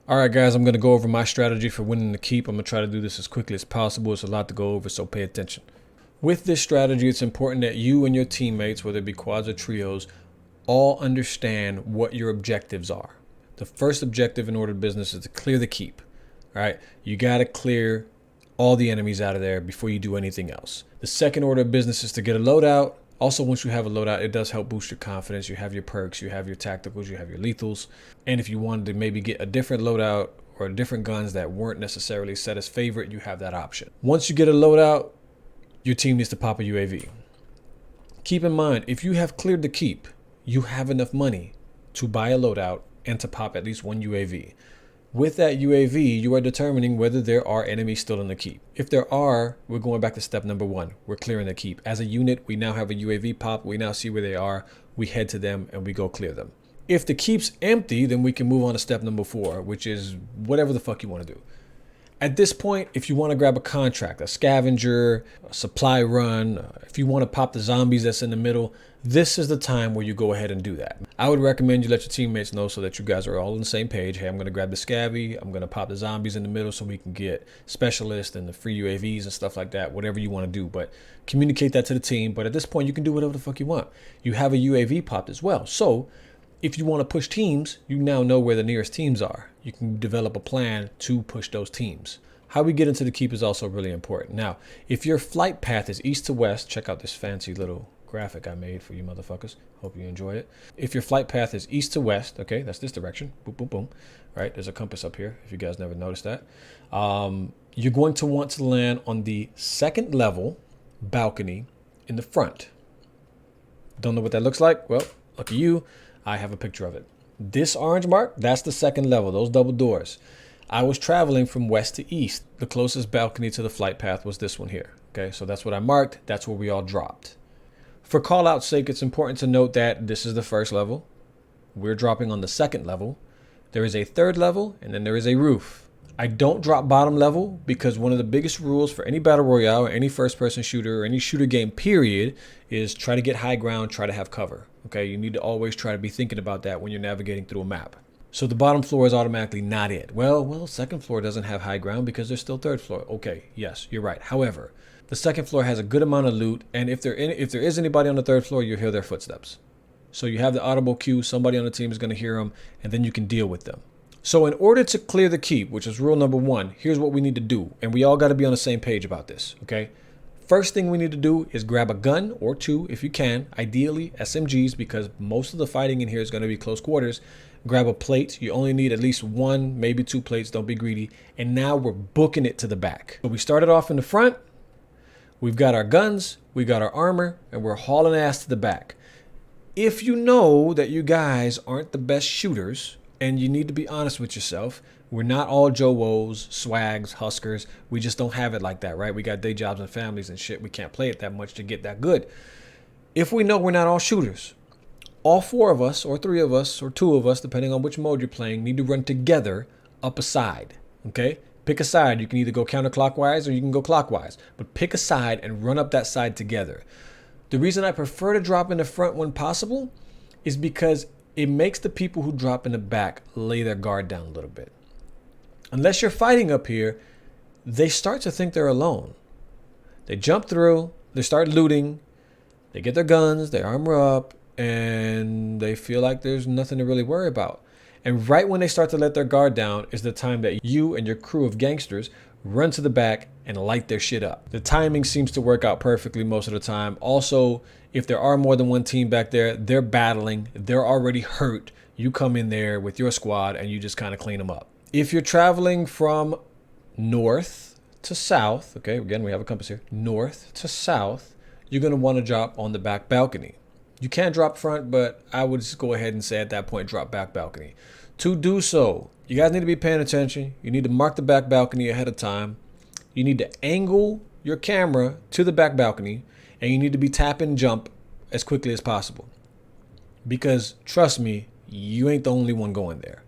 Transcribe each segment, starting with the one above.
All right, guys, I'm going to go over my strategy for winning the keep. I'm going to try to do this as quickly as possible. It's a lot to go over, so pay attention. With this strategy, it's important that you and your teammates, whether it be quads or trios, all understand what your objectives are. The first objective in order of business is to clear the keep. All right, you got to clear all the enemies out of there before you do anything else. The second order of business is to get a loadout. Also, once you have a loadout, it does help boost your confidence. You have your perks, you have your tacticals, you have your lethals. And if you wanted to maybe get a different loadout or different guns that weren't necessarily set as favorite, you have that option. Once you get a loadout, your team needs to pop a UAV. Keep in mind, if you have cleared the keep, you have enough money to buy a loadout and to pop at least one UAV. With that UAV, you are determining whether there are enemies still in the keep. If there are, we're going back to step number one. We're clearing the keep. As a unit, we now have a UAV pop. We now see where they are. We head to them and we go clear them. If the keep's empty, then we can move on to step number 4, which is whatever the fuck you want to do. At this point, if you want to grab a contract, a scavenger, a supply run, if you want to pop the zombies that's in the middle, this is the time where you go ahead and do that. I would recommend you let your teammates know so that you guys are all on the same page. Hey, I'm going to grab the scabby. I'm going to pop the zombies in the middle so we can get specialists and the free UAVs and stuff like that, whatever you want to do. But communicate that to the team. But at this point, you can do whatever the fuck you want. You have a UAV popped as well. So if you want to push teams, you now know where the nearest teams are. You can develop a plan to push those teams. How we get into the keep is also really important. Now, if your flight path is east to west, check out this fancy little graphic I made for you motherfuckers. Hope you enjoy it. If your flight path is east to west, okay, that's this direction. Boom, boom, boom. Right, there's a compass up here, if you guys never noticed that. You're going to want to land on the second level balcony in the front. Don't know what that looks like? Well, lucky you, I have a picture of it. This orange mark, that's the second level, those double doors. I was traveling from west to east. The closest balcony to the flight path was this one here. Okay, so that's what I marked. That's where we all dropped. For call out's sake, it's important to note that this is the first level. We're dropping on the second level. There is a third level, and then there is a roof. I don't drop bottom level because one of the biggest rules for any battle royale or any first-person shooter or any shooter game, period, is try to get high ground, try to have cover. Okay, you need to always try to be thinking about that when you're navigating through a map. So the bottom floor is automatically not it. Well, second floor doesn't have high ground because there's still third floor. Okay, yes, you're right. However, the second floor has a good amount of loot, and if there is anybody on the third floor, you'll hear their footsteps. So you have the audible cue, somebody on the team is going to hear them, and then you can deal with them. So in order to clear the keep, which is rule number 1, here's what we need to do, and we all got to be on the same page about this, okay? First thing we need to do is grab a gun or 2 if you can, ideally SMGs, because most of the fighting in here is going to be close quarters. Grab a plate. You only need at least 1, maybe 2 plates. Don't be greedy. And now we're booking it to the back. So we started off in the front. We've got our guns, we got our armor, and we're hauling ass to the back. If you know that you guys aren't the best shooters, and you need to be honest with yourself, we're not all Joe Woes, swags, huskers. We just don't have it like that, right? We got day jobs and families and shit. We can't play it that much to get that good. If we know we're not all shooters, all 4 of us, or 3 of us, or 2 of us, depending on which mode you're playing, need to run together up a side, okay? Pick a side. You can either go counterclockwise or you can go clockwise, but pick a side and run up that side together. The reason I prefer to drop in the front when possible is because it makes the people who drop in the back lay their guard down a little bit. Unless you're fighting up here, they start to think they're alone. They jump through, they start looting, they get their guns, they armor up, and they feel like there's nothing to really worry about. And right when they start to let their guard down is the time that you and your crew of gangsters run to the back and light their shit up. The timing seems to work out perfectly most of the time. Also, if there are more than one team back there, they're battling, they're already hurt. You come in there with your squad and you just kind of clean them up. If you're traveling from north to south, okay, again, we have a compass here, north to south, you're going to want to drop on the back balcony. You can drop front, but I would just go ahead and say at that point, drop back balcony. To do so, you guys need to be paying attention. You need to mark the back balcony ahead of time. You need to angle your camera to the back balcony, and you need to be tap and jump as quickly as possible. Because trust me, you ain't the only one going there.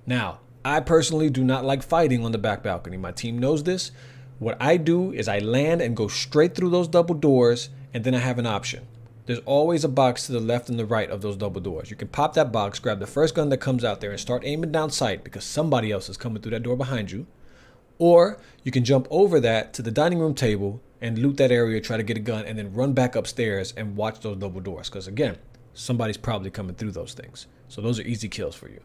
Now, I personally do not like fighting on the back balcony. My team knows this. What I do is I land and go straight through those double doors, and then I have an option. there's always a box to the left and the right of those double doors. You can pop that box, grab the first gun that comes out there and start aiming down sight because somebody else is coming through that door behind you. Or you can jump over that to the dining room table and loot that area, try to get a gun, and then run back upstairs and watch those double doors. Because again, somebody's probably coming through those things. So those are easy kills for you.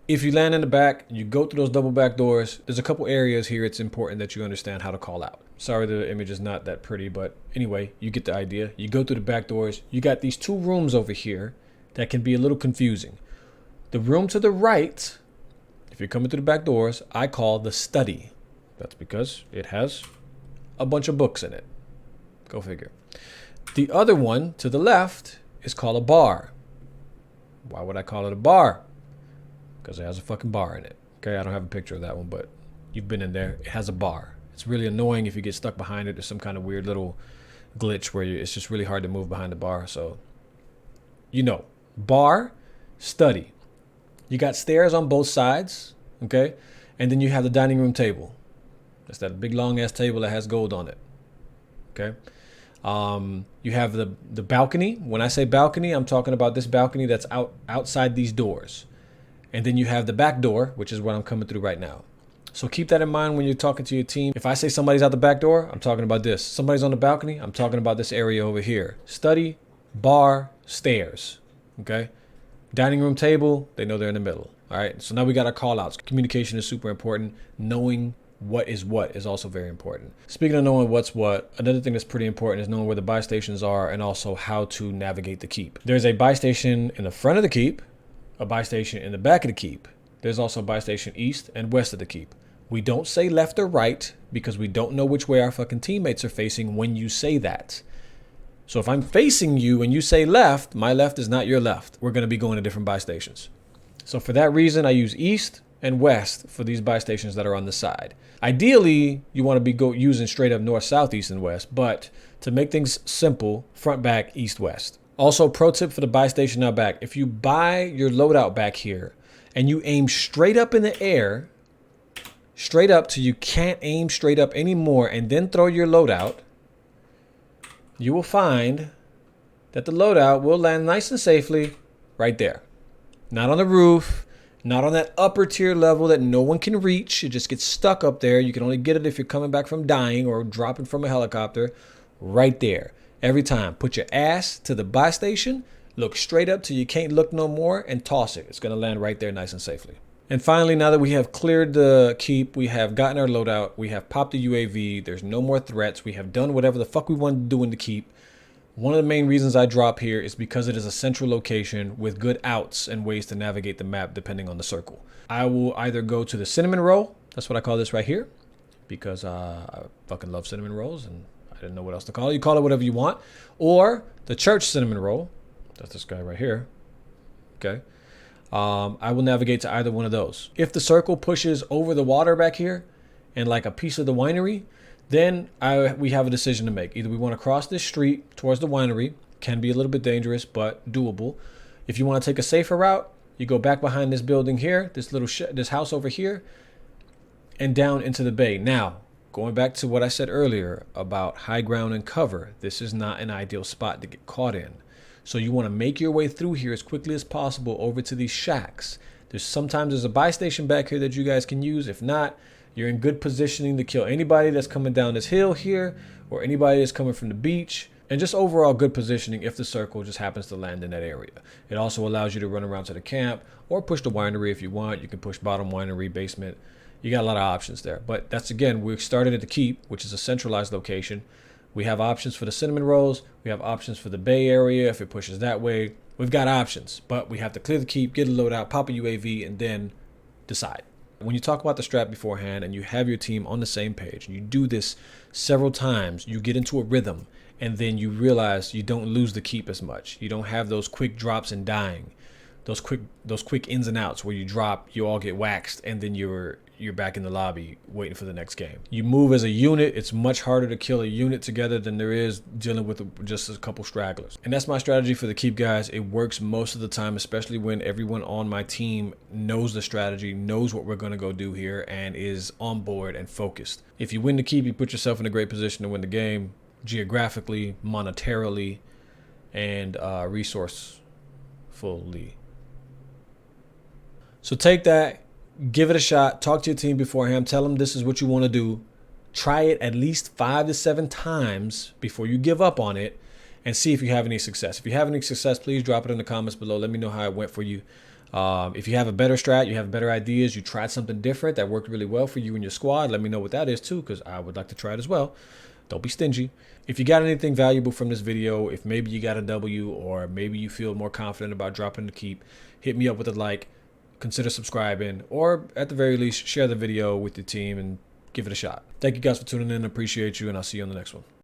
If you land in the back and you go through those double back doors, there's a couple areas here it's important that you understand how to call out. Sorry, the image is not that pretty, but anyway, you get the idea. You go through the back doors. You got these two rooms over here that can be a little confusing. The room to the right, if you're coming through the back doors, I call the study. That's because it has a bunch of books in it. Go figure. The other one to the left is called a bar. Why would I call it a bar? Because it has a fucking bar in it. Okay, I don't have a picture of that one, but you've been in there. It has a bar. It's really annoying if you get stuck behind it. There's some kind of weird little glitch where it's just really hard to move behind the bar. So, bar, study. You got stairs on both sides, okay? And then you have the dining room table. That's that big long ass table that has gold on it, okay? You have the balcony. When I say balcony, I'm talking about this balcony that's outside these doors. And then you have the back door, which is what I'm coming through right now. So keep that in mind when you're talking to your team. If I say somebody's out the back door, I'm talking about this. Somebody's on the balcony, I'm talking about this area over here. Study, bar, stairs, okay? Dining room table, they know they're in the middle, all right? So now we got our call outs. Communication is super important. Knowing what is also very important. Speaking of knowing what's what, another thing that's pretty important is knowing where the buy stations are and also how to navigate the keep. There's a buy station in the front of the keep, a buy station in the back of the keep. There's also a buy station east and west of the keep. We don't say left or right because we don't know which way our fucking teammates are facing when you say that. So if I'm facing you and you say left, my left is not your left. We're going to be going to different buy stations. So for that reason, I use east and west for these buy stations that are on the side. Ideally, you want to be using straight up north, south, east, and west, but to make things simple, front, back, east, west. Also, pro tip for the buy station out back. If you buy your loadout back here and you aim straight up in the air, straight up till you can't aim straight up anymore and then throw your loadout, you will find that the loadout will land nice and safely right there. Not on the roof, not on that upper tier level that no one can reach. It just gets stuck up there. You can only get it if you're coming back from dying or dropping from a helicopter. Right there. Every time, put your ass to the buy station, look straight up till you can't look no more, and toss it. It's going to land right there nice and safely. And finally, now that we have cleared the keep, we have gotten our loadout, we have popped the UAV, there's no more threats, we have done whatever the fuck we wanted to do in the keep. One of the main reasons I drop here is because it is a central location with good outs and ways to navigate the map depending on the circle. I will either go to the cinnamon roll, that's what I call this right here, because I fucking love cinnamon rolls and I didn't know what else to call it. You call it whatever you want. Or the church cinnamon roll, that's this guy right here, okay? I will navigate to either one of those. If the circle pushes over the water back here and like a piece of the winery, then we have a decision to make. Either we want to cross this street towards the winery, can be a little bit dangerous, but doable. If you want to take a safer route, you go back behind this building here, this house over here, and down into the bay. Now, going back to what I said earlier about high ground and cover, this is not an ideal spot to get caught in. So you want to make your way through here as quickly as possible over to these shacks. There's a buy station back here that you guys can use. If not, you're in good positioning to kill anybody that's coming down this hill here or anybody that's coming from the beach, and just overall good positioning if the circle just happens to land in that area. It also allows you to run around to the camp or push the winery if you want. You can push bottom winery, basement. You got a lot of options there. But that's, again, we started at the keep, which is a centralized location. We have options for the cinnamon rolls. We have options for the bay area if it pushes that way. We've got options, but we have to clear the keep, get a loadout, pop a UAV, and then decide. When you talk about the strat beforehand and you have your team on the same page, and you do this several times, you get into a rhythm, and then you realize you don't lose the keep as much. You don't have those quick drops and dying, those quick ins and outs where you drop, you all get waxed, and then you're back in the lobby waiting for the next game. You move as a unit. It's much harder to kill a unit together than there is dealing with just a couple stragglers. And that's my strategy for the keep, guys. It works most of the time, especially when everyone on my team knows the strategy, knows what we're going to go do here, and is on board and focused. If you win the keep, you put yourself in a great position to win the game, geographically, monetarily, and resourcefully. So take that, give it a shot, talk to your team beforehand, tell them this is what you want to do. Try it at least 5 to 7 times before you give up on it, and see if you have any success. If you have any success, please drop it in the comments below. Let me know how it went for you. If you have a better strat, you have better ideas, you tried something different that worked really well for you and your squad, let me know what that is too, because I would like to try it as well. Don't be stingy. If you got anything valuable from this video, if maybe you got a W, or maybe you feel more confident about dropping the keep, hit me up with a like, consider subscribing, or at the very least, share the video with your team and give it a shot. Thank you guys for tuning in. Appreciate you, and I'll see you on the next one.